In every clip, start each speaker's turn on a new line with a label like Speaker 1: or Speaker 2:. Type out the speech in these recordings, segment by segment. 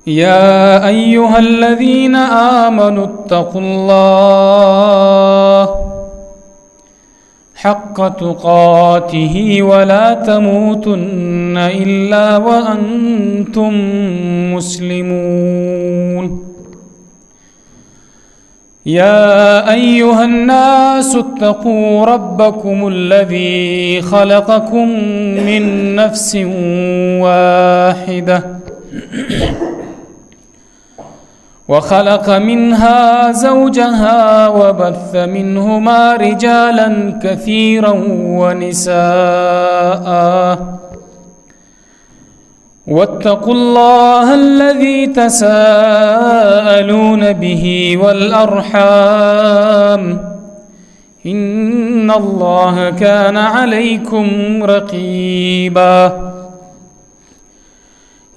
Speaker 1: يا أيها الذين آمنوا اتقوا الله حق تقاته ولا تموتن إلا وأنتم مسلمون. يا أيها الناس اتقوا ربكم الذي خلقكم من نفس واحدة وخلق منها زوجها وبث منهما رجالا كثيرا ونساء واتقوا الله الذي تساءلون به والأرحام إن الله كان عليكم رقيبا.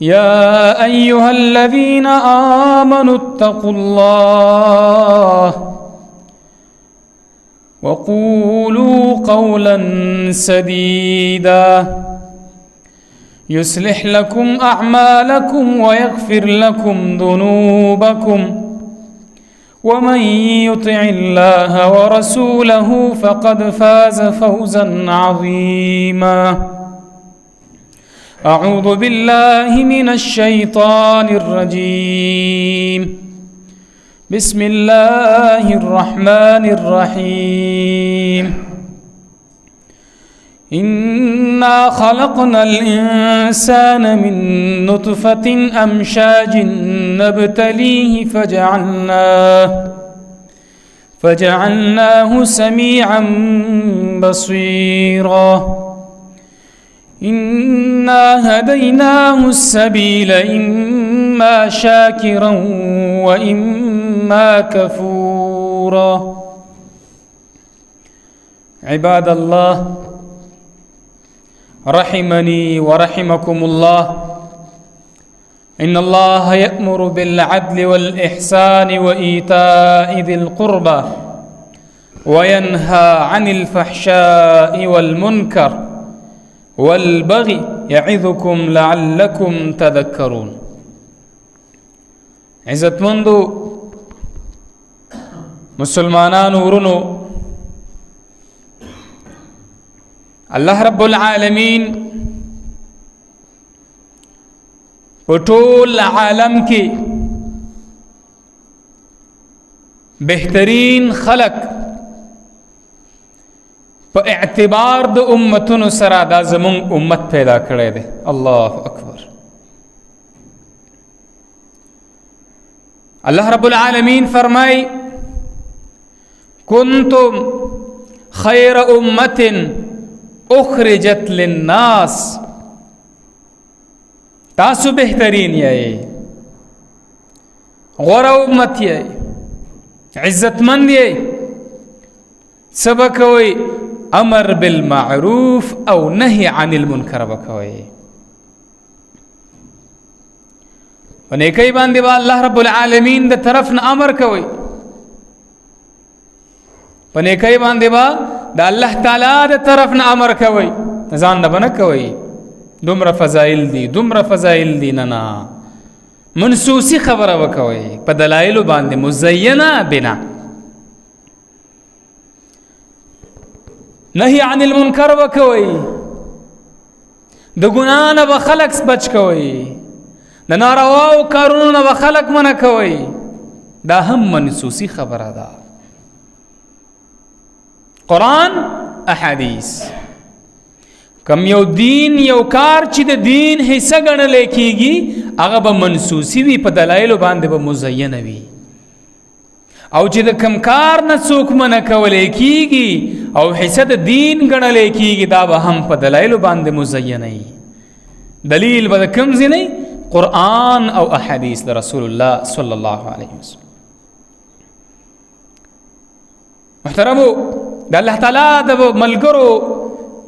Speaker 1: يا أيها الذين آمنوا اتقوا الله وقولوا قولا سديدا يصلح لكم أعمالكم ويغفر لكم ذنوبكم ومن يطع الله ورسوله فقد فاز فوزا عظيما. أعوذ بالله من الشيطان الرجيم. بسم الله الرحمن الرحيم. إنا خلقنا الإنسان من نطفة أمشاج نبتليه فجعلناه سميعا بصيرا. إنا هديناه السبيل إما شاكرا وإما كفورا. عباد الله، رحمني ورحمكم الله، إن الله يأمر بالعدل والإحسان وإيتاء ذي القربى وينهى عن الفحشاء والمنكر والبغي يعظكم لعلكم تذكرون. عزتمندو مسلمانان ورنو، الله رب العالمین په ټول عالم کې بهترین خلق په اعتبار د امتونو سره دا زمون امت پیدا کړی دی. الله اکبر. الله رب العالمین فرمای کنتم خیر امت اخرجت للناس، تاسو بهترین یې، غوره امت یې، عزتمند یې. سبق کوي امر بالمعروف او نهي عن المنکر وکوي. په نیکۍ باندې به الله رب العالمین د طرف نه امر کوي، په نیکۍ باندې به د الله تعالی د طرف نه امر کوي، ځان نه بنه کوي دومره فضایل دي دومره فضایل دي. نه منسوسی خبره وکوي په دلایل باندې مزینه بنا. نهی عن المنکر وکوي، د ګناه نه به خلق بچ کوي، د نارواو کارونو نه به خلق منع کوي. دا هم منسوسی خبره ده. قرآن احادیث کم یو دین یو کار چې د دین حصہ ګڼل کېږي هغه به منسوسی وي، په دلایلو باندې به مزینه وي. او چې د کم کار نه څوک منع کولی کېږي او حصہ د دین ګڼل کېږي دا به هم په دلایلو باندې مزینه وي. دلیل به د کوم ځای نه؟ قرآن او احادیث د رسول الله صلی الله علیه وسلم. محترمو، د الله تعالی د ملګرو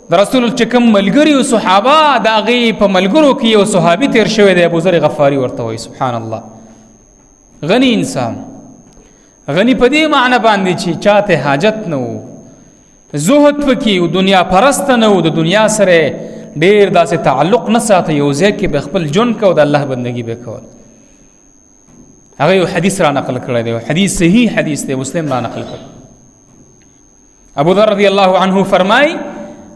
Speaker 1: د رسول چې کوم ملګري او صحابه د هغې په ملګرو کې یو صحابي تیر شوی دی، ابوذر غفاري ورته وایي. سبحان الله. غني انسان، غني په دې معنی باندې چې چاته حاجت نه و، زهد پکې و، دنیا پرست نه و، د دنیا سره ډیر داسې تعلق نه ساته، یو ځای کې به خپل ژوند کو د الله بندگی به کول. هغه یو حدیث را نقل کړی دی، حدیث صحیح حدیث دی، مسلم را نقل کړی. ابو ذر رضی الله عنه فرمای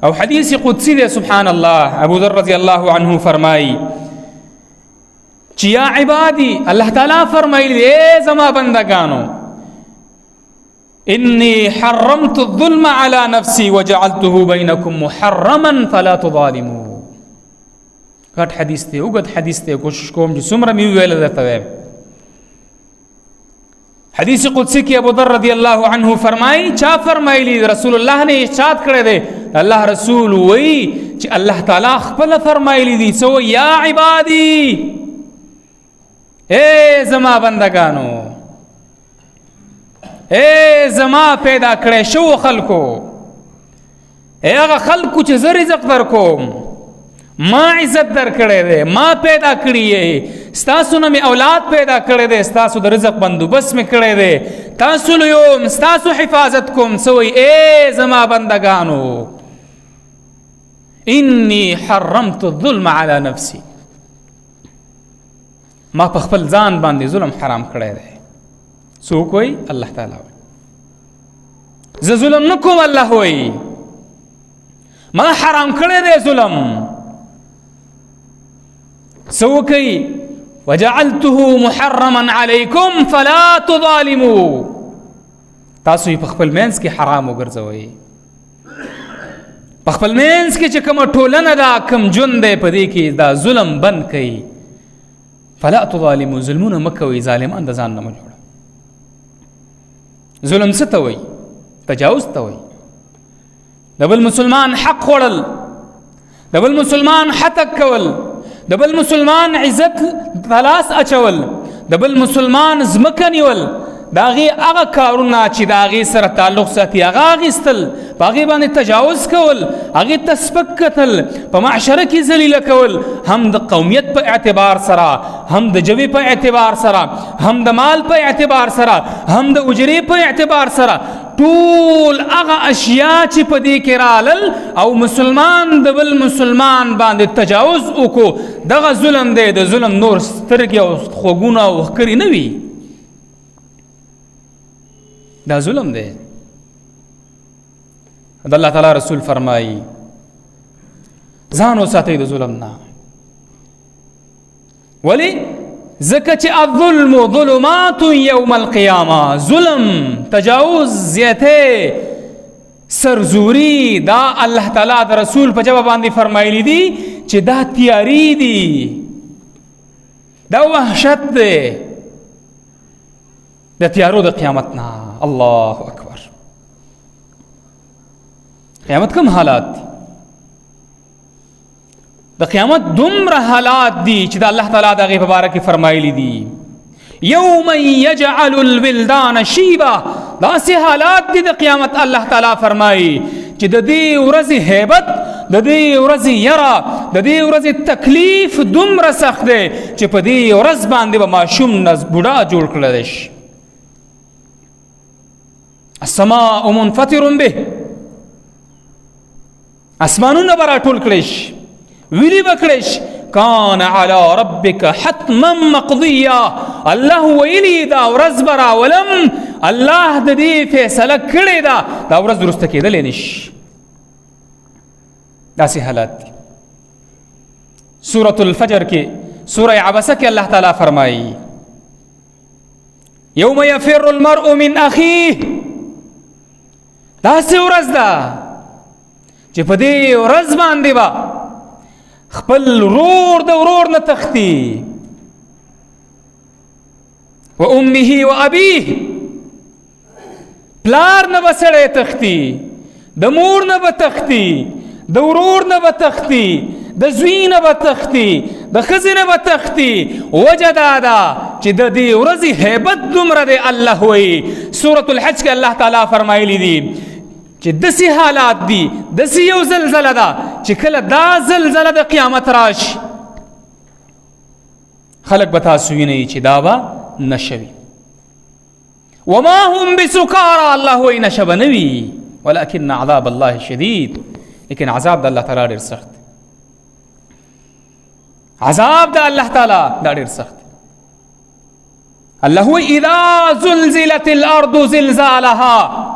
Speaker 1: او حدیث قدسی دی، سبحان الله. ابو ذر رضی الله عنه فرمای چې یا عبادی، الله تعالی فرمایلی اے زما بندگانو، انی حرمت الظلم على نفسی وجعلته بینکم محرما فلا تظالموا. غټ حدیث دی، اوږد حدیث دی، کوشش کوم چې څومره مې ویل درته وایم. حدیث قدسی کې ابو ذر رضی الله عنه فرمایي، چا فرمایلی؟ رسول الله نے ارشاد کړی دی، الله رسول وایي چې الله تعالی خپل فرمایلی دي، سو یا عبادی، اے زما بندگانو، اے زما پیدا کړی شو خلکو، اے هغه خلکو چې زه رزق درکوم، ما عزت در کړی دی، ما پیدا کړی یې، ستاسو نه مې اولاد پیدا کړی دی، ستاسو د رزق بندوبست مې کړی دی، تاسو لویم، ستاسو حفاظت کوم. سوی اے زما بندگانو، انی حرمت الظلم علی نفسی، ما په خپل ځان باندې ظلم حرام کړی دی. څوک وایي؟ الله تعالی وایي زه ظلم نه کوم، الله وایي ما حرام کړی دی ظلم. سوکی وجعلته محرما علیکم فلا تظالموا، تاسو یې په خپل منځ کې حرام وګرځوئ. په خپل منځ کې چې کومه ټولنه ده، کوم ژوند دی، په دې کې دا ظلم بند کړئ. فلا تظالموا، ظلمونه مه کوئ، ظالمان د ځان نه مه جوړه. ظلم څه ته وایي؟ تجاوز ته وایي. د بل مسلمان حق خوړل، د بل مسلمان حتک کول، د بل مسلمان عزت تلاس اچول، د بل مسلمان ځمکه نیول، د هغې هغه کارونه چې د هغې سره تعلق ساتي هغه اخیستل، په هغې باندې تجاوز کول، هغې ته سپک کتل، په معاشره کې ذلیله کول، هم د قومیت په اعتبار سره، هم د ژبې په اعتبار سره، هم د مال په اعتبار سره، هم د اجرې په اعتبار سره، ټول هغه اشیاء چې په دې کې رالل او مسلمان د بل مسلمان باندې تجاوز وکړو، دغه ظلم دی. د ظلم نور سترګې او خوږونه او ښکرې نه وي، دا ظلم دی. د الله تعالی رسول فرمایي ځان وساتئ د ظلم نه. ولی؟ ځکه چې الظلم ظلمات یوم القیامه، ظلم، تجاوز، زیاته، سرزوری، دا الله تعالی د رسول په جواب باندې فرمایلی دي چې دا تیاری دي، دا وحشت دی د تیارو د قیامت نه. الله اکبر. قیامت کوم حالات دي؟ د قیامت دومره حالات دي چې د الله تعالی د هغې په باره کې فرمایلی دي یوم یجعل الولدان شیبا. داسې حالات دي د قیامت، الله تعالی فرمایي چې د دې ورځې هیبت، د دې ورځې یره، د دې ورځې تکلیف دومره سخت دی چې په دې ورځ باندې به ماشوم نه بوډا جوړ کړلی شي. السماء منفطر به، اسمانونه به راټول کړی شي، ویلی بکړش کان علی ربک حتما مقضیا. الله ویلی دا ورځ به راولم، الله د دې فیصله کړې ده، دا ورځ درسته کېدلی نشي. داسې حالات دي. سورة الفجر کې، سوره عبسه کې الله تعالی فرمایي یوم یفر المرء من اخیه. داسې ورځ ده چې په دې ورځ باندې به خپل ورور د ورور نه تختی، و امه و ابیه، پلار نه به سړی تختی، د مور نه به تختی، د ورور نه به تختی، د زوی نه به تختی، د ښځې نه به تختی. وجه دا ده چې د دې ورځې هیبت دومره دی. الله وایي سورة الحج کې الله تعالی فرمایلی دي چې داسې حالات دي، داسې یو زلزله ده چې کله دا زلزله د قیامت راشي خلق به تاسو وینئ چې دا به نشه وي. وما هم بسکارا، الله وایي نشه به نه وي، ولکن عذاب الله شدید، لیکن عذاب د الله تعالی ډېر سخت، عذاب د الله تعالی دا ډېر سخت. الله هو اذا زلزلت الارض زلزالها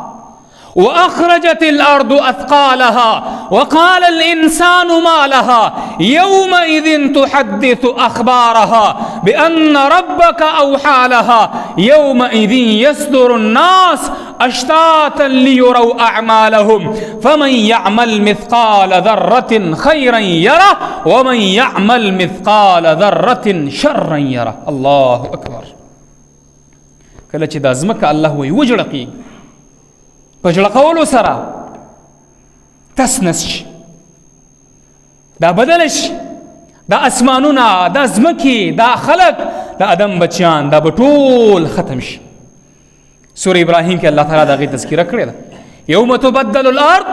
Speaker 1: وأخرجت الأرض أثقالها وقال الإنسان ما لها يومئذ تحدث أخبارها بأن ربك أوحى لها يومئذ يصدر الناس أشتاتا ليروا أعمالهم فمن يعمل مثقال ذرة خيرا يره ومن يعمل مثقال ذرة شرا يره. الله أكبر. کله چې د ازمکه الله وی وجړقي په جړقولو سره تس نس شي، دا بدل شي، دا اسمانونه، دا ځمکې، دا خلق، دا ادم بچیان، دا به ټول ختم شي. سوره ابراهیم کې الله تعالی دا غي تذکره کړې ده، یوم تبدل الارض،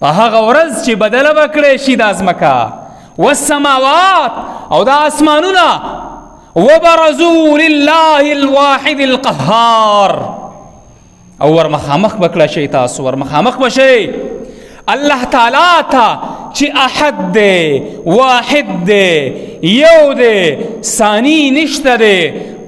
Speaker 1: په هغه ورځ چې بدله به کړې شي دا ځمکه، والسماوات، او دا اسمانونه، وبرزوا لله الواحد القهار، او ورمخامخ بکړه شي تاسو، ورمخامخ بشي الله تعالی ته چې احد دی، واحد دی، یو دی، ثانی نشته دی،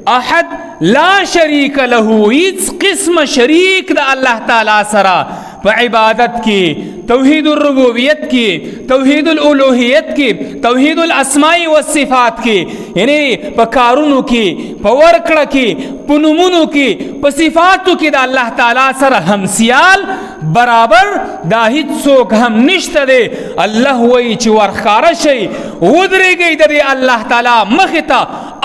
Speaker 1: احد لا شریک له، هیڅ قسم شریک د الله تعالی سره په عبادت کې، توحید الربوبیت کې، توحید الالوهیت کې، توحید الاسماء والصفات کې، یعنی په کارونو کې، په ورکړه کې، په نومونو کې، په صفاتو کې د الله تعالی سره همسیال برابر دا هیڅ څوک هم نشته دی. الله وایي چې ورښکاره شئ، ودرېږئ د دې الله تعالی مخې ته،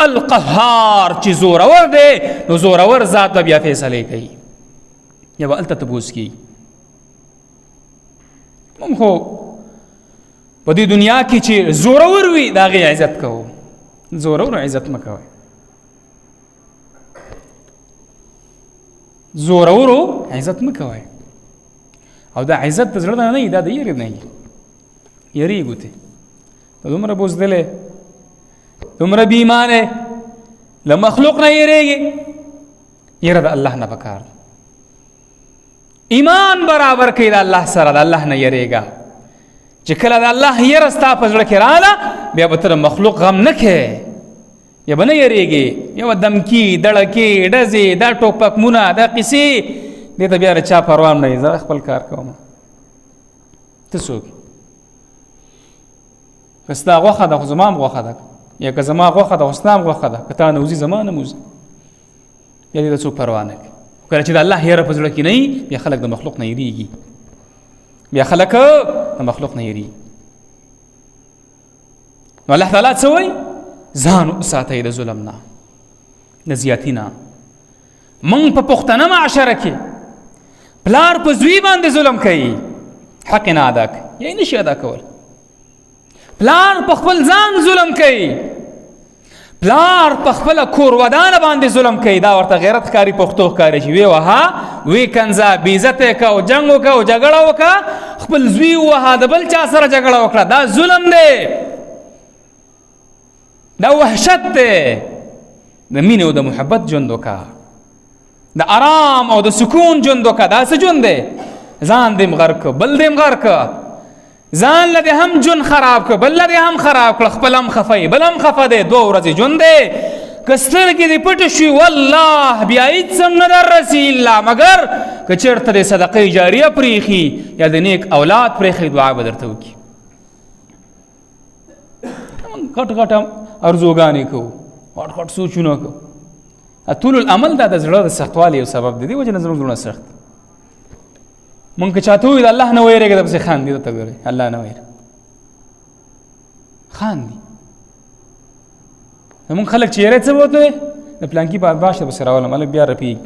Speaker 1: القهار چې زورور دی، نو زورور ذات به بیا فیصلې کوي، یا به هلته تپوس کیږي. موږ خو په دې دنیا کې چې زورور وي د هغې عزت کوو، زورور عزت مه کوئ، زورورو عزت مه کوئ. او دا عزت د زړه نه وي، دا د یېرې نه وي، یېرېږو ترې، ته دومره بزدلې، دومره بې ایمانې، له مخلوق نه یېرېږې، یېره د الله نه پکار ده. ایمان برابر کوي د الله سره، د الله نه یریږه. چې کله د الله یره ستا په زړه کې راغله، بیا به ته د مخلوق غم نه کوې، یا به نه یریږې، یا به دمکي، دړکې، ډزې، دا ټوپکمونه، دا قصې، دې ته بیا د چا پروا نه وي، زه خپل کار کوم. ته څوک که ستا غوښه ده خو زما هم غوښه ده، یا که زما غوښه ده خو ستا هم غوښه ده، که تا نه وځي زما نه وځي، یا دې ته څوک پروا نه کوي. کله چې د الله یره په زړه کې نه وي، بیا خلک د مخلوق نه یریږي، بیا خلک د مخلوق نه یریږي. نو الله تعالی څه وایي؟ ځان وساتئ د ظلم نه، د زیاتي نه. موږ په پښتنه معاشره کې پلار په زوی باندې ظلم کوي، حق نه ادا کوي، یا یې نشي ادا کولی. پلار په خپل ځان ظلم کوي، پلار په خپل کور ودانه باندې ظلم کوي، دا ورته غیرت ښکاري، پښتو ښکاري چې وی وها، وی کنځه، بې عزته یې که او جنګ وکړه او جګړه وکړه، خپل زوی ووهه، د بل چا سره جګړه وکړه، دا ظلم دی، دا وحشت دی. د مینې او د محبت ژوند وکړه، د آرام او د سکون ژوند وکړه. دا څه ژوند دی؟ ځان دې مغر که، بل دې مغر که، ځان له دې هم ژوند خراب که، بل له دې هم خراب کړه، خپل هم خفه یې، بل هم خفه دی. 2 ورځې ژوند دی. که سترګې دې پټې شوي، والله بیا هېڅ هم نه در رسي، الا مګر که چېرته دې صدقه جاریه پرېښي یا د نیک اولاد پرېښي، دعا به درته وکړي. غټ غټ ارزوګانې کوو، غټ غټ سوچونه کوو. طول العمل دا د زړه د سختوالي یو سبب دی، دې وجې نه زموږ زړونه سخت. مونږ که چاته ووایو د الله نه ویرېږه، درپسې خاندي، درته ګورئ الله نه ویرېږه، خاندي. زمونږ خلک چې یېرې څه به ورته وایي؟ د پلانکي باش درپسې راولم، هلک بیا رپېږي.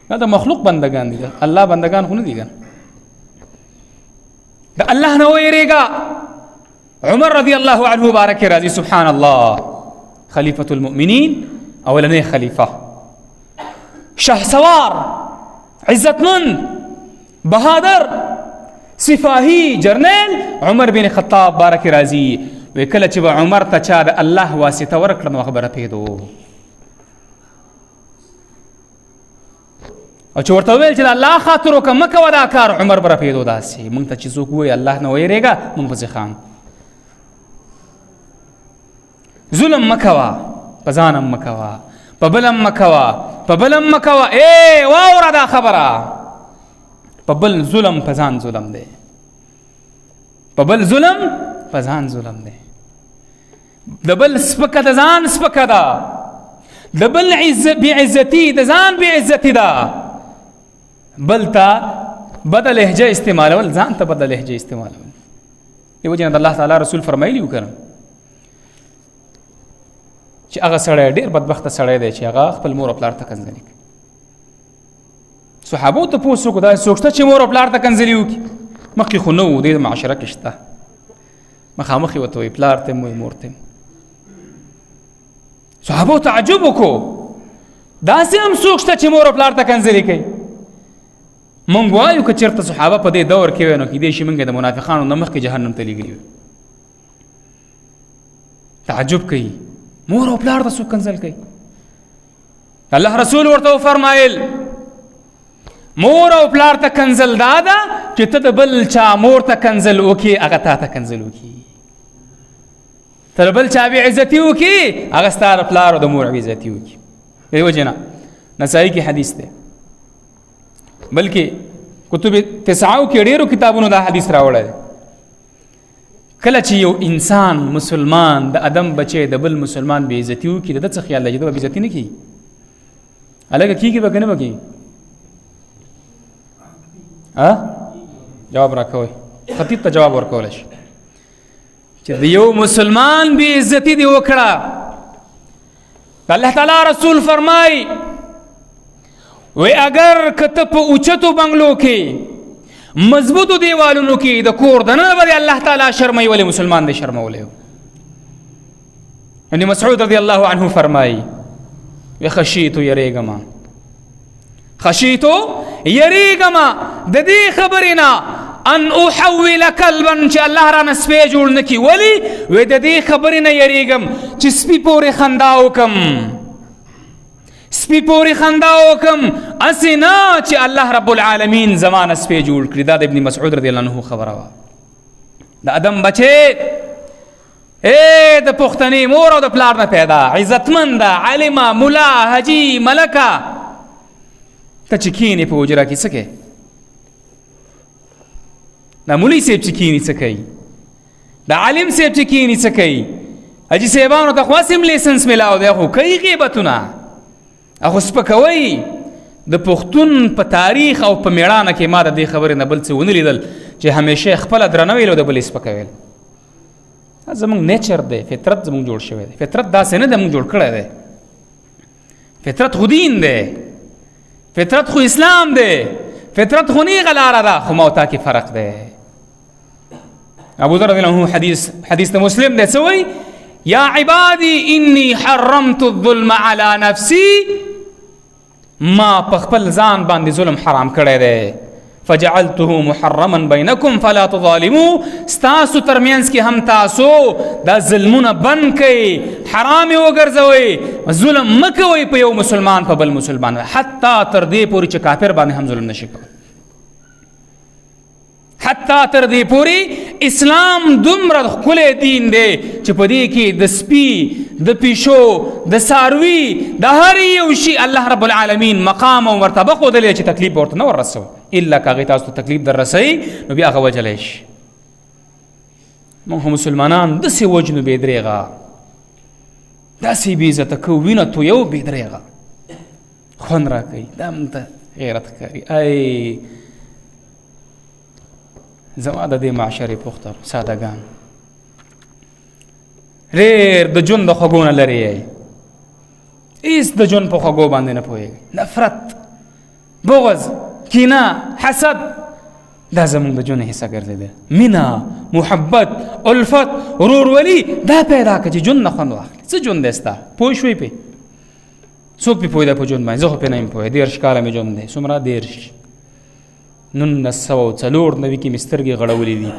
Speaker 1: دا د مخلوق بندګان دي، الله بندګان خو نه دي. د الله نه ویرېږه. عمر رضی الله عنه بارک راضي، سبحان الله، خلیفة المؤمنین، اولنی خلیفه، شهسوار، عزتمند، بهادر، سپاهی، جرنیل عمر بن خطاب بارک راضي. وی کله چې به عمر ته چا د الله واسطه ورکړه، نو خبره پیدو، او چې ورته ویل چې د الله خاطر وکړه، مه کوه دا کار، عمر به رپېدو. داسې مونږ ته چې څوک ووایي الله نه ویرېږه، مونږ پسې خاندو. ظلم مه کوه، په ځانم مه کوه، په بلم مه کوه، په بلم مه کوه. واوره دا خبره، په بل ظلم په ځان ظلم دی، په بل ظلم په ځان ظلم دی. د بل سپکه د ځان سپکه ده، د بل بې عزتي د ځان بې عزتي ده. بل ته بده لهجه استعمالول ځان ته بده لهجه استعمالول. دیو جن د الله تعالی رسول فرمایلی وکړم چې هغه سړی ډېر بدبخته سړی دی چې هغه خپل مور او پلار ته کنځلي کوي. صحابو ته پوښتنه وکړه دا څوک شته چې مور او پلار ته کنځلي وکړي؟ مخکې خو نه و، د معاشره کې شته، مخامخ یې ورته وایي پلار ته م وایي مور ته م. صحابو تعجب وکړو داسې هم څوک شته چې مور او پلار ته کنځلي کوي؟ مونږ وایو که چېرته صحابه په دې دور کې وی نو کیدای شي مونږ د منافقانو نه مخکې جهنم ته لېږلي وي. تعجب کوي مور او پلار ته څوک کنځل کوي؟ الله رسول ورته وفرمایل مور او پلار ته کنځل دا ده چې ته د بل چا مور ته کنځل وکړي هغه تا ته کنځل وکړي، ته د بل چا بې عزتي وکړي هغه ستا د پلار او د مور بې عزتي وکړي. دې وجې نه نسایي کې حدیث دی، بلکې کتب تسعو کې ډېرو کتابونو دا حدیث راوړی دی. کله چې یو انسان مسلمان د ادم بچی د بل مسلمان بې عزتي وکړي د ده څه خیال دی چې ده به بې عزتي نه کېږي؟ هلکه کېږي به که نه به کېږي؟ جواب راکوئ، خطیب ته جواب ورکولی شي چې د یو مسلمان بې عزتي دې وکړه. الله تعالی رسول فرمایي وی اگر که ته په اوچتو بنګلو کې مضبوطو دیوالونو کې د کور دننه به الله تعالی شرموي، ولې مسلمان دی شرمولی؟ ابن مسعود رضی الله عنه فرمایي وی خشیتو یریږم د دې خبرې نه ان احول کلبا چې الله رانه سپی جوړ نه کړي. ولې؟ وی د دې خبرې نه یریږم چې سپي پورې خندا وکړم، سپی پوری خندا وکم، اسی نه چې الله رب العالمین زمانه سپی جوړ کړي. دا د ابن مسعود رضی الله عنه خبره وه. د ادم بچې د پښتنې مور او د پلار نه پیدا، عزتمنده، عالمه، ملا، حجي، ملکه، ته چې کینې په حجره کې څه کوې؟ دا مولوي صاحب چې کینې څه کوي؟ دا عالم صاحب چې کینې څه کوي؟ حجي صاحبانو ته خو هسې هم لیسنس میلاو دی، خو کوي غیبتونه، اخو سپکوي. د پښتون په تاریخ او په میړانه کې ما د دې خبرې نه بل څه ونه لیدل چې همیشه خپله درنه ویل او د بل یې سپکویل. زمونږ نیچر دی، فطرت زمونږ جوړ شوی دی. فطرت داسې نه دی مونږ جوړ کړی دی. فطرت خو دین دی، فطرت خو اسلام دی، فطرت خو نیغه لاره ده، خو ما او تا کې فرق دی. ابو ذر رضی الله عنه حدیث د مسلم دی، څه وایي؟ یا عبادی انی حرمت الظلم علی نفسی، ما په خپل ځان باندې ظلم حرام کړی دی. فجعلته محرما بینکم فلا تظالموا، ستاسو ترمنځ کې هم تاسو دا ظلمونه بند کړئ، حرام یې وګرځوئ، ظلم مه کوئ په یو مسلمان په بل مسلمان، حتی تر دې پورې چې کافر باندې هم ظلم نشي کوئ، حتی تر دې پورې اسلام دومره ښکلی دین دی چې په دې کې د سپي، د پیشو، د څاروي، د هر یو شي الله رب العالمین مقام او مرتبه ښودلی چې تکلیف به ورته نه وررسوي، الا که هغې تاسو ته تکلیف در رسوي نو بیا هغه وجلی شي. موږ مسلمانان داسې وجنو بې درېغه، داسې بې عزته کوو، وینه تویو بې درېغه، خوند را کوي، دا موږ ته غیرت ښکاري. زما د دې معاشرې پختر سادهګان ډېر د ژوند د خوږو نه لرې یې، هېڅ د ژوند په خوږو باندې نه پوهېږئ. نفرت، بغض، کینه، حسد، دا زموږ د ژوند حصه ګرځېده. مینه، محبت، الفت، ورورولي دا پیدا کړه چې ژوند نه خوند واخلي. څه ژوند دی ستا؟ پوه شوې پې؟ څوک پې پوهېده په ژوند باندې؟ زه خو پې نه یم پوهې. 13 کاله مې ژوند دی. څومره؟ 13. 1994 کې مې سترګې غړولې دي.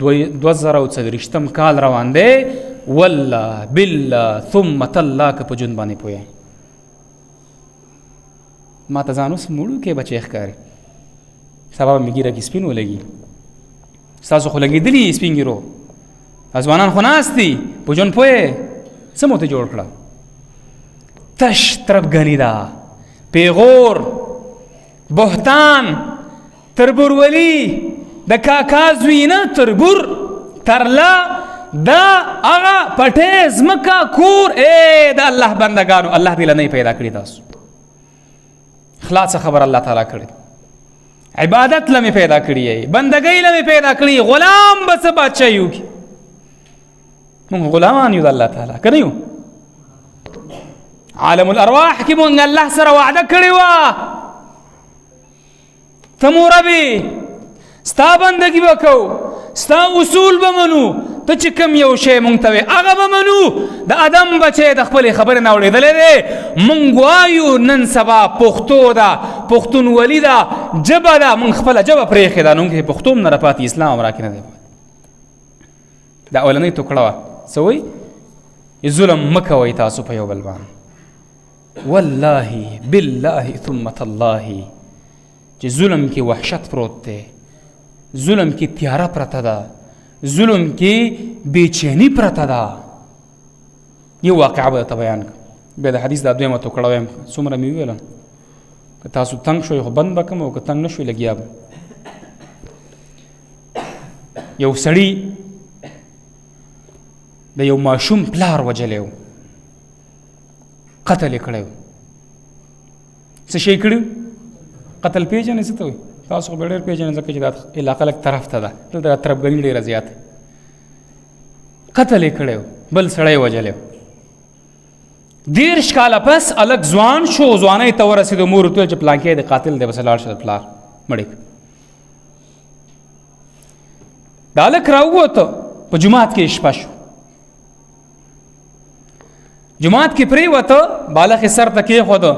Speaker 1: 2024 کال روان دی. والله بالله ثم تالله که په ژوند باندې پوهې، ما ته ځان اوس موړو کې بچی ښکاري، سبا به مې ږیره کې سپین ولګي. ستاسو خو لګېدلي سپین ږیرو، ځوانان خو ناست دي په ژوند پوهې. څه مو ته جوړ کړه؟ تش تربګنی دا پیغور بهتان تربورولی د کاکا زوی نه تربور ترلا دا هغه پټې ځمکه کور د الله بندگانو الله دې نه پیدا کړی تاسو خلاص خبر الله تعالی کړی عبادت لمه پیدا کړی بندګۍ لمه پیدا کړی غلام بس بچایو کی مونږ غلامان یو د الله تعالی کنه یو عالم الارواح کې مونږ الله سره وعده کړی و تمو ربي ستا بندګي وکاو ستا اصول به منو ته چې کوم یو شی مونږ ته هغه به منو د ادم بچی د خپل خبرې نه اورېدلې دی مونږ وایو نن سبا پښتو ده پښتونولي ده ژبه ده مونږ خپله ژبه پرېښې ده نو موږ پښتو هم نه راپاتې اسلام هم راکې نه دی دا اولنۍ ټوکړه وه څه وایي ظلم مه کوئ تاسو په یو بل باندې والله بالله ثم تالله چې ظلم کې وحشت پروت دی ظلم کې تیاره پرته ده ظلم کې بېچیني پرته ده یو واقعه به درته بیان کړم بیا د حدیث دا دویمه ټوکړه وایم څومره مې وویله که تاسو تنګ شوئ خو بند به کړم او که تنګ نه شوئ لګیا به یو سړي د یو ماشوم پلار وجلی و قتل یې کړی و څه شی کړي قتل پیژنې څه ته وایي تاسو خو به ډېر پیژنئ ځکه چې دا علاقه لږ طرف ته ده دلته تربګني ډېره زیاته قتل یې کړی و بل سړی وجلی و 30 کاله پس الګ ځوان شو ځوانۍ ته ورسېدو مور ورته ویل چې پلانکې د قاتل دی بس لاړ شه د پلار مړی دا هلک راووته په جومات کې شپه شو جومات کې پرېوته بالښ یې سر ته کېښوده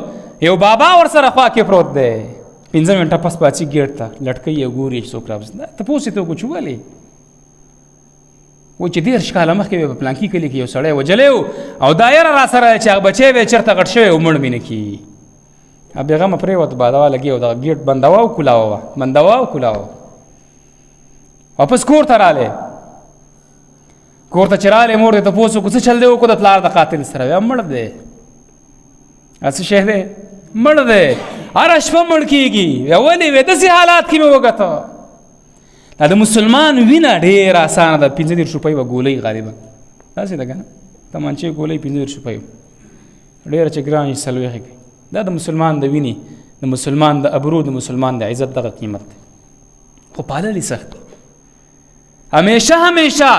Speaker 1: یو بابا ورسره خوا کې پروت دی 15 منټه پس پاڅي ګیټ ته لټکوي یې ګوري چې څوک راوځي تپوس یې ته وکړو چې ولې و چې 30 کاله مخکې به په پلانکي کلي کې یو سړی وجلی و او دا یره را سره چې هغه بچی به یې چېرته غټ شوی و مړ مې نه کي بېغمه پرېوته بادوا لګي او دغه ګیټ بندوه او کولاوه وه بندوه او کولاوه واپس کور ته رالی کور ته چې رالی مور دې تپوس وکړو څه چل دی وکړو د پلار د قاتل سره ویل مړ دی څه شی دی مړ دی هره شپه مړ کېږي ولې وې داسې حالات کې مې وکته دا د مسلمان وینه ډېره اسانه ده 15 روپۍ به ګولۍ غالبا داسې ده که نه تمانچې ګولۍ 15 روپۍ ډېره چې ګران شي 40 کوي دا د مسلمان د وینې د مسلمان د ابرو د مسلمان د عزت دغه قیمت دی خو پالل یې سخت همیشه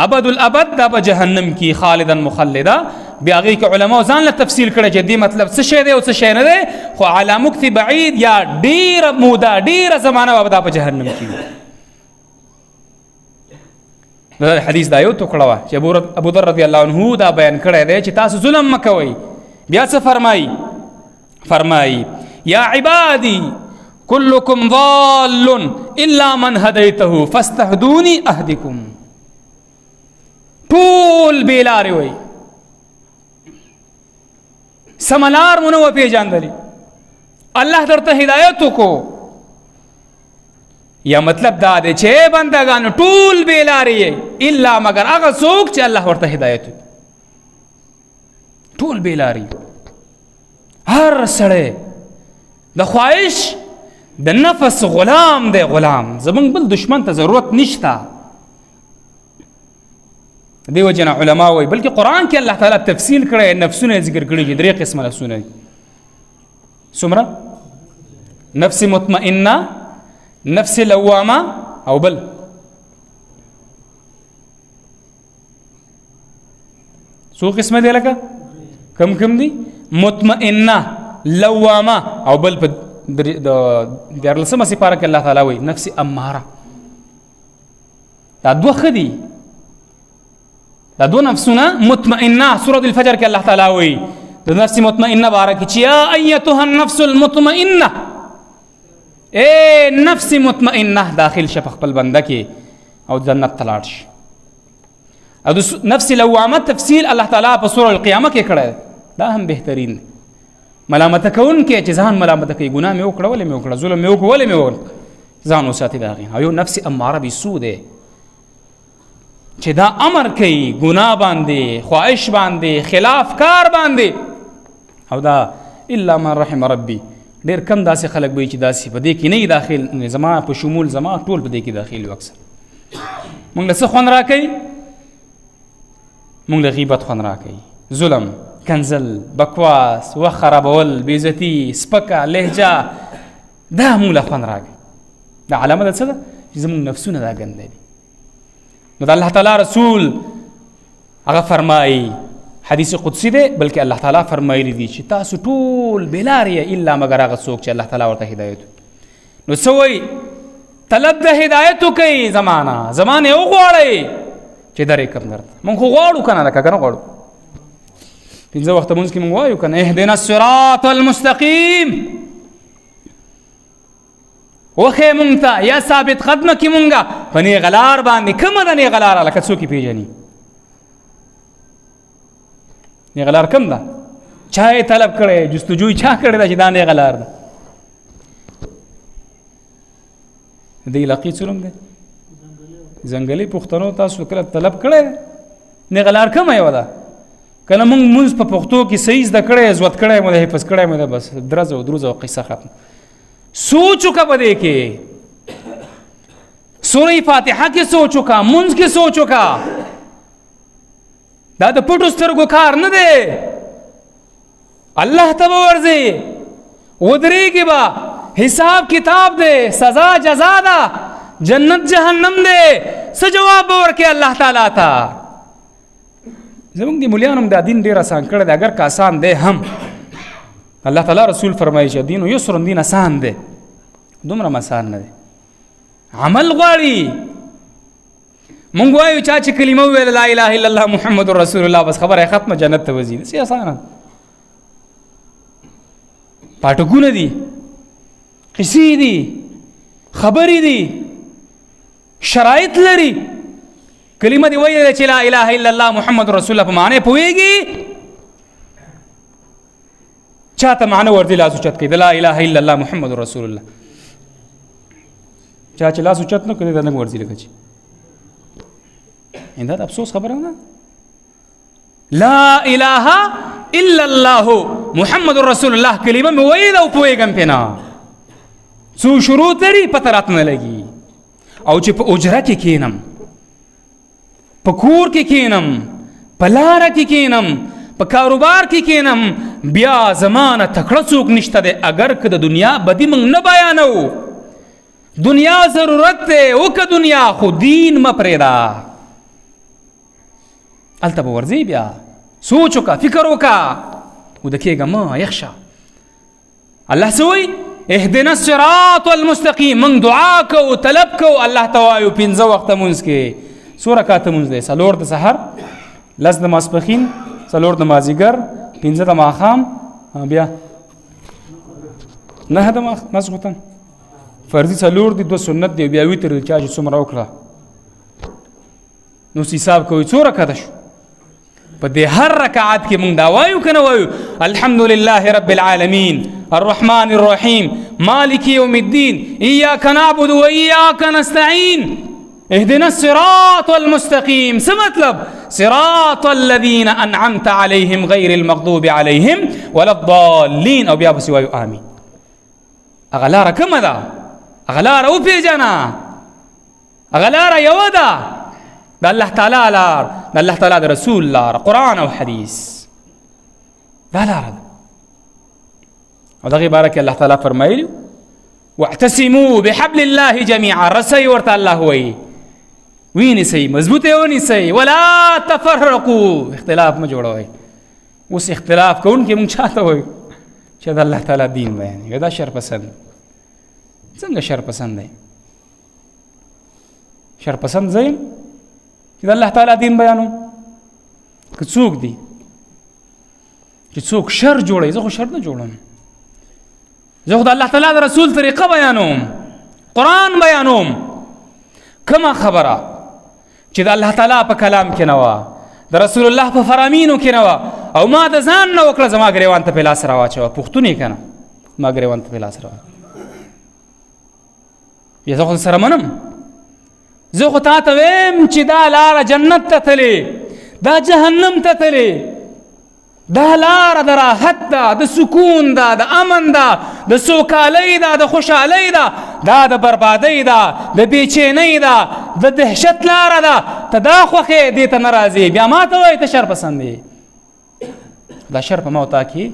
Speaker 1: ابد الابد دا به جهنم کې خالدا مخلدا بیا هغې کې علماو ځان له تفصیل کړی چې دې مطلب څه شی دی او څه شی نه دی خو علی مکث بعید یا ډېره موده ډېره زمانه به دا په جهنم کې وي دا حدیث دا یو ټوکړه وه چې ابو ذر رضی الله عنه دا بیان کړی دی چې تاسو ظلم مه کوئ بیا څه فرمایي یا عبادي كلكم ضال الا من هديته فاستهدوني اهدكم ټول بیلارې وایي سملار مو نه و پیژندلی الله درته هدایت وکړو یا مطلب دا دی چې بندگانو ټول بیلارې یې الا مگر هغه څوک چې الله ورته هدایت وکړي ټول بیلارې هر سړی د خواهش د نفس غلام دی غلام زمونږ بل دشمن ته ضرورت نشته دیو جن علماء وي بلکې قرآن کې الله تعالی تفصیل کړی نفسونه ذکر کړي چې 3 قسمه نفسونه دي څومره نفس مطمئنه نفس لوامه او بل څو قسمه دي لکه کم دي مطمئنه لوامه او بل په دیارلسمه سپاره کې الله تعالی وي نفس اماره دا دوه خدي دا دو نفسونه مطمئنه سورة الفجر کې الله تعالی وایي د نفس مطمئنه باره کې چې یا ایتها النفس المطمئنه اے نفس مطمئنه داخل شه په خپل بنده کې او جنت ته لاړ شي او د نفس لوامه تفصیل الله تعالی په سورة القیامه کې کړی دا هم بهترین دی ملامته کوونکی چې ځان ملامته کوي ګناه مې وکړه ولې مې وکړه ظلم مې وکړه ولې مې وکړه ځان وساتي د هغې او یو نفس اماره بسو دی چې دا امر کوي ګناه باندې خواهش باندې خلاف کار باندې او دا الا من رحم ربي ډېر کم داسې خلک به چې داسې په دې کې نه داخل، زما په شمول زما ټول په دې کې داخل وي. اکثر موږ له څه خوند راکوي؟ موږ له غیبت خوند راکوي، ظلم، کنزل، بکواس، وخت خرابول، بېعزتي، سپکه لهجه، دا موږ له خوند راکوي. دا علامه ده څه ده؟ چې زموږ نفسونه دا ګنده دي. نو د الله تعالی رسول هغه فرمایي، حدیث قدسی دی، بلکې الله تعالی فرمایلی دي چې تاسو ټول بېلارې الا مګر هغه څوک چې الله تعالی ورته هدایت. نو څه وایي؟ طلب د هدایت وکئ، زمانه یې وغواړئ چې درې کم درته. موږ خو غواړو که نه، لکه که نه غواړو؟ 5 وخته مونځ کې موږ وایو که نه اهدنا الصراط المستقیم، وښیې مونږ ته یا ثابت قدمه کړي مونږه په نیغه لار باندې. کومه ده نیغه لاره؟ لکه څوک یې پېژني؟ نیغه لار کوم ده؟ چا یې طلب کړی، جستجو یې چا کړې ده چې دا نیغه لار ده؟ د دې علاقې څه نوم دی؟ ځنګلي پښتنو تاسو کله طلب کړی نیغه لار کومه یوه ده؟ کله مونږ مونځ په پښتو کې صحیح زده کړی، زوت کړی مو ده، حفظ کړی مو ده، بس درز او دروز او قصه ختم. سوچ وکړه په دې کې، سورې فاتحه کې سوچ وکړه، مونځ کې سوچ وکړه. دا د پټو سترګو کار نه دی. الله ته به ورځې، ودرېږې به، حساب کتاب دی، سزا جزا ده، جنت جهنم دی. څه جواب به ورکړې الله تعالی ته؟ زمونږ د مولیانو هم دا دین ډېر اسان کړی دی، اگر که اسان دی هم. الله تعالی رسول فرمایي چې دین یسر، دین اسان دی، دومره هم اسان نه دی، عمل غواړي. مونږ وایو چا چې کلمه وویله لا اله الا الله محمد رسول الله، بس خبره یې ختمه، جنت ته وځي. داسې اسانه پاټکونه دي، قصې دي، خبرې دي، شرایط لري. کلمه دی ویله چې لا اله الا الله محمد رسول الله په معنی پوهېږي؟ چاته معنی ورځي لاس اوچت کوي د لا اله الا الله محمد رسول الله. چا چې لاس اوچت نه کوي دا نه ورځي لکه چې دا د افسوس خبره نه. لا اله الا الله محمد رسول الله کلمه مې ویله او پوهېږم پې نه. څو شروط لري پته راته نه لګي. او چې په اجره کې کښېنم، په کور کې کښېنم، په لاره کې کښېنم، په کاروبار کې کښېنم، بیا زمانه تکړه څوک نشته دی. اگر که د دنیا بدي موږ نه بیانو، دنیا ضرورت دی، وکه دنیا، خو دین مه پرېږده. هلته به ورځې، بیا سوچ وکړه، فکر وکړه، وده کېږه مه، یخ شه. الله څه وایي؟ اهدنا الصراط المستقیم. موږ دعا کوو، طلب کوو، الله ته وایو 5 وخته مونځ کې. څو رکعته مونځ دی؟ 4 د سحر، 10 د ماسپښین، 4 د مازدیګر، 5 د ماښام، بیا 9 د ماسخوتن. فرضي 4 دي، 2 سنت دي، بیا وتر چا چې څومره وکړه. نو حساب کوئ څو رکعته شو؟ په دې هر رکعت کې مونږ دا وایو که نه وایو؟ الحمدلله رب العالمین الرحمن الرحیم مالک یوم الدین ایاک نعبد و ایاک نستعین اهدنا الصراط المستقیم. څه مطلب؟ صراط الذین انعمت علیهم غیر المغضوب علیهم ولا الضالین. او بیا پسې وایو آمین. هغه لاره کومه ده؟ هغه لاره وپېژنه، هغه لاره یوه ده، د الله تعالی لار، د الله تعالی د رسول لار، قرآن او حدیث، دا لاره ده. او دغې باره کې الله تعالی فرمایلي واعتصموا بحبل الله جمیعا. رسئ ورته الله وایي، ونیسئ، مضبوط یې ونیسئ، ولا تفرقوا، اختلاف مه جوړوئ. اوس اختلاف کوونکي مونږ چاته وایو؟ چې د الله تعالی دین بیانوي. دا شرپسند. څنګه شرپسند دی؟ شرپسند زه یم چې د الله تعالی دین بیانوم؟ که څوک دی چې څوک شر جوړوي، زه خو شر نه جوړوم، زه خو د الله تعالی د رسول طریقه بیانوم، قرآن بیانوم. کومه خبره چې د الله تعالی په کلام کې نه وه، د رسول الله په فرامینو کې نه وه، او ما د ځان نه وکړه، زما ګریوان ته پې لاس راواچوه. پښتون یې که نه؟ ما ګریوان ته پې لاس راواچوه. بیا زه خو سره منم، زه خو تا ته ویم چې دا لاره جنت ته تلې، دا جهنم ته تلې، دا لاره د راحت ده، د سکون ده، د امن ده، د سوکالۍ ده، د خوشحالۍ ده، دا د بربادۍ ده، د بېچینۍ ده، د دهشت لاره ده. ته دا خوښې دې ته نه راځې، بیا ما ته وایې ته شر پسند یې. دا شر په ما او تا کې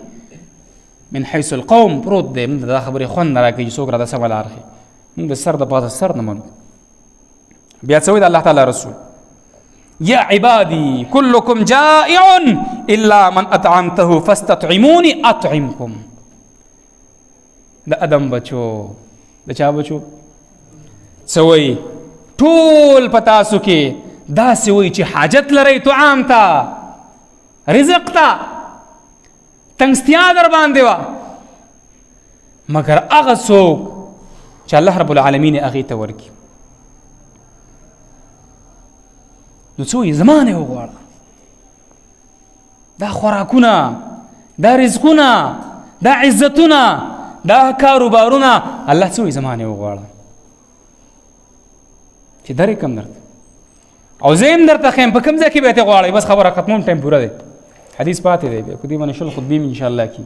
Speaker 1: من حیث القوم پروت دی. موږ دا خبرې خوند نه راکوي چې څوک راته سمه لار ښيي. موږ د سر د پاسه سر نه منو. بیا څه وایي د الله تعالی رسول: یا عبادی کلکم جائع الا من اطعمته فاستطعموني اطعمکم. د ادم بچو، د چا بچو؟ څه وایي؟ ټول په تاسو کې داسې وایي چې حاجت لرئ طعام ته، رزق ته، تنګستیا در باندې وه، مګر هغه څوک چې الله رب العالمین یې هغې ته ورکړي. نو څه وایي؟ زما نه وغواړه. دا خوراکونه، دا رزقونه، دا عزتونه، دا کاروبارونه، الله څه وایي؟ زما نه وغواړه. چې درې کم درته او زه هم درته ښیم په کوم ځای کې به یې غواړئ. بس خبره ختموم، ټایم پوره دی، حدیث پاتې دی، په دې باندې شل خطبې مې انشاءالله کی.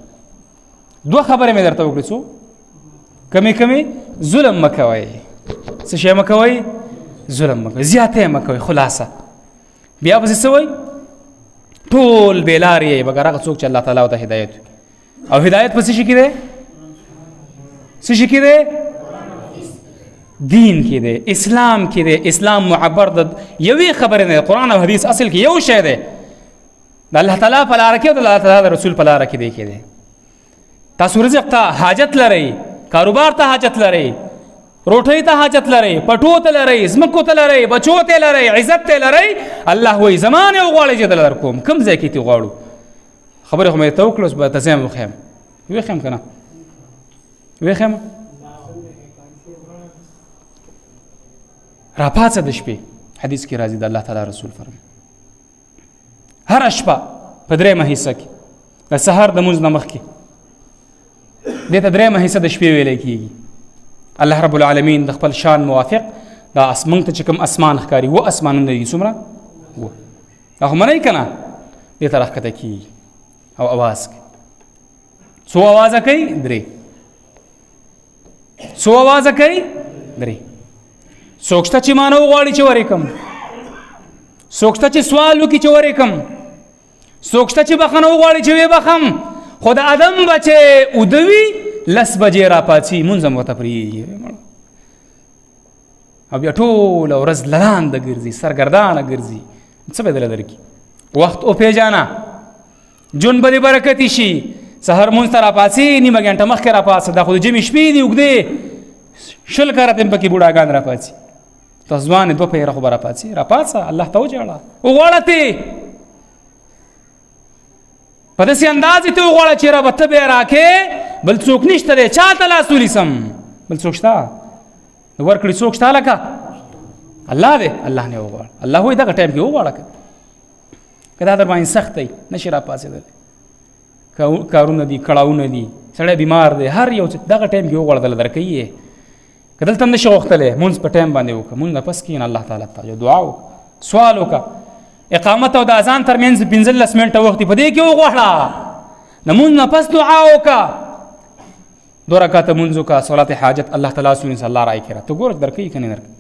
Speaker 1: دوه خبرې مې درته وکړې. څو کمې ظلم مه کوئ. څه شی مه کوئ؟ ظلم مه کوئ، زیاتی مه کوئ. خلاصه بیا پسې څه وایي؟ ټول بې لارې یې مګر هغه څوک چې الله تعالی ورته هدایت وي. او هدایت په څه شي کې دی؟ څه شي کې دی؟ دین کې دی، اسلام کې دی. اسلام معبر د یوې خبرې نه دی. قرآن او حدیث اصل کې یو شی دی، د الله تعالی په لاره کې او د الله تعالی د رسول په لاره کې دی کې دی. تاسو رزق ته حاجت لرئ، کاروبار ته حاجت لرئ، روټۍ ته حاجت لرئ، پټو ته لرئ، ځمکو ته لرئ، بچو ته لرئ، عزت ته لرئ. الله وایي زما نه وغواړئ چې دله درکوم. کوم ځای کې تی غواړو؟ خبرې خو مې درته وکړه، اوس به ته ځم وښیم. وښیم که نه؟ وښیم؟ راپاڅه د شپې. حدیث کې راځي د الله تعالی رسول فرمایي هره شپه په درېیمه حصه کې د سهار د لمونځ نه مخکې دې ته درېیمه حصه د شپې ویلی کېږي. الله رب العالمین د خپل شان موافق دا موږ ته چې کوم اسمان ښکاري، اووه اسمانونه دي. څومره؟ اووه. دا خو منئ که نه؟ دې ته راښکته کېږي او اواز کوي. څو اوازه کوي؟ درې. څو اوازه کوي؟ درې. څوک شته چې ما نه وغواړي چې ورېکم، څوک شته چې سوال وکړي چې ورېکم، څوک شته چې بخښنه وغواړي چې ویې بخښم. خو د ادم بچې اوده وي 10 بجې راپاڅي، مونځ هم ورته پرېږدي او بیا ټوله ورځ لرانده ګرځي، سرګردانه ګرځي. څه به دله درکړي؟ وخت وپېژانه، جون به دې برکتي شي. سهار مونځ ته راپاڅي، نیمه ګنټه مخکې راپاڅه. دا خو د جمعې شپې دي اوږدې، 20 کرته پکې بوډاګان راپاڅي. ته ځوان یې 2 پیره خو به راپاڅي. راپاڅه، الله ته وژاړه، وغواړه تې په داسې انداز یې ته وغواړه چې ربه ته به یې راکې، بل څوک نشته دی چا ته لاس ونیسم. بل څوک شته؟ د ورکړې څوک شته لکه الله دی؟ الله نه وغواړه. الله وایي دغه ټایم کې وغواړه. که دا در باندې سخت دی نشي راپاڅېدلی، کارونه دي، کړاوونه دي، سړی بیمار دی، هر یو دغه ټایم کې وغواړه دله درکوي یې. که دلته هم نشي غوښتلی مونځ په ټایم باندې وکړه، مونځ نه پس کښېنه الله تعالی ته یو دعا وکړه، سوال وکړه. اقامت او د اذان ترمنځ 15 منټه وخت دی، په دې کې وغواړه. د مونځ نه پس دعا وکړه، 2 رکعته مونځ وکړه، صلات حاجت الله تعالی سونی صلی الله علیه وسلم ته ګوره درکوي که نه درکوي.